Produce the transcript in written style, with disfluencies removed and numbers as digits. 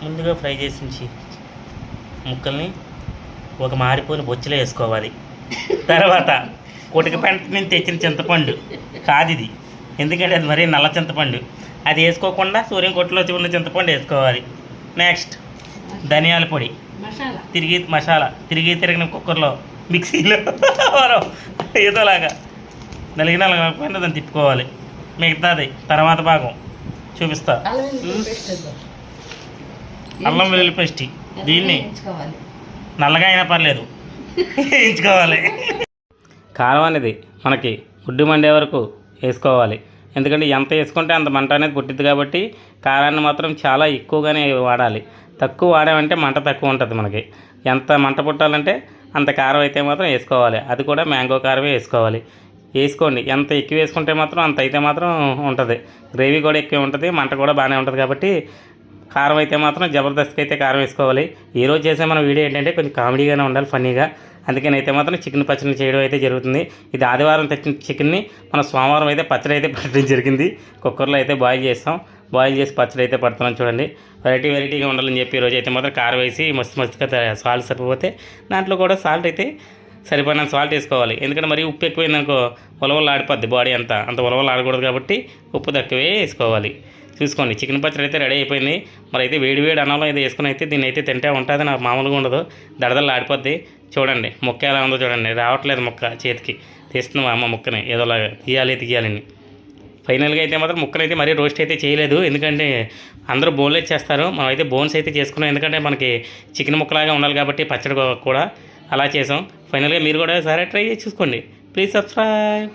ముందుగా ఫ్రై చేసి ముక్కల్ని ఒక మారిపోయిన బొచ్చులో వేసుకోవాలి. తర్వాత కొటిక పెంట నుంచి తెచ్చిన చింతపండు కాదు ఇది, ఎందుకంటే అది మరీ నల్ల చింతపండు, అది వేసుకోకుండా సూర్యం కొట్టులో ఉన్న చింతపండు వేసుకోవాలి. నెక్స్ట్ ధనియాల పొడి, తిరిగిన కుక్కర్లో మిక్సీలో ఏదోలాగా నలిగిపోయినా దాన్ని తిప్పుకోవాలి. మిగతాది తర్వాత భాగం చూపిస్తా. అల్లం వెల్లుల్లి పేస్ట్, దీన్ని నల్లగా అయినా పర్లేదు వేయించుకోవాలి. కారం అనేది మనకి గుడ్డు మండే వరకు వేసుకోవాలి, ఎందుకంటే ఎంత వేసుకుంటే అంత మంట అనేది పుట్టిద్ది కాబట్టి కారాన్ని మాత్రం చాలా ఎక్కువగానే వాడాలి. తక్కువ వాడామంటే మంట తక్కువ ఉంటుంది. మనకి ఎంత మంట పుట్టాలంటే అంత కారం అయితే మాత్రం వేసుకోవాలి. అది కూడా మ్యాంగో కారమే వేసుకోవాలి. వేసుకోండి, ఎంత ఎక్కువ వేసుకుంటే మాత్రం అంత అయితే మాత్రం ఉంటుంది. గ్రేవీ కూడా ఎక్కువ ఉంటుంది, మంట కూడా బాగానే ఉంటుంది. కాబట్టి కారం అయితే మాత్రం జబర్దస్త్గా అయితే కారం వేసుకోవాలి. ఈరోజు చేసే మన వీడియో ఏంటంటే కొంచెం కామెడీగానే ఉండాలి, ఫన్నీగా. అందుకని అయితే మాత్రం చికెన్ పచ్చడి చేయడం అయితే జరుగుతుంది. ఇది ఆదివారం తెచ్చిన చికెన్ని మనం సోమవారం అయితే పచ్చడి అయితే పట్టడం జరిగింది. కుక్కర్లో అయితే బాయిల్ చేసి పచ్చడి అయితే పడుతున్నాం. చూడండి, వెరైటీగా ఉండాలని చెప్పి ఈరోజు అయితే మాత్రం కారం వేసి మస్తుగా సాల్ట్ సరిపోతే దాంట్లో కూడా సాల్ట్ అయితే సరిపడినంత సాల్ట్ వేసుకోవాలి. ఎందుకంటే మరి ఉప్పు ఎక్కువైందనుకో ఉలవలు ఆడిపోద్ది, బాడీ అంత ఉలవలు ఆడకూడదు కాబట్టి ఉప్పు తక్కువే వేసుకోవాలి. చూసుకోండి, చికెన్ పచ్చడి అయితే రెడీ అయిపోయింది. మరి అయితే వేడి అన్నంలో అయితే వేసుకుని అయితే దీన్ని అయితే తింటే ఉంటుంది. నాకు మామూలుగా ఉండదు, దడదలు ఆడిపోద్ది. చూడండి ముక్క ఎలా ఉందో చూడండి, రావట్లేదు ముక్క చేతికి. తీస్తుంది మా అమ్మ ముక్కని ఏదోలాగా తీయాలని. ఫైనల్గా అయితే మాత్రం ముక్కలు అయితే మరీ రోస్ట్ అయితే చేయలేదు, ఎందుకంటే అందరూ బోన్లెస్ చేస్తారు. మనం అయితే బోన్స్ అయితే చేసుకున్నాం, ఎందుకంటే మనకి చికెన్ ముక్కలాగా ఉండాలి కాబట్టి పచ్చడి కూడా అలా చేసాం. ఫైనల్గా మీరు కూడా సరే ట్రై చేసి చూసుకోండి. Please subscribe.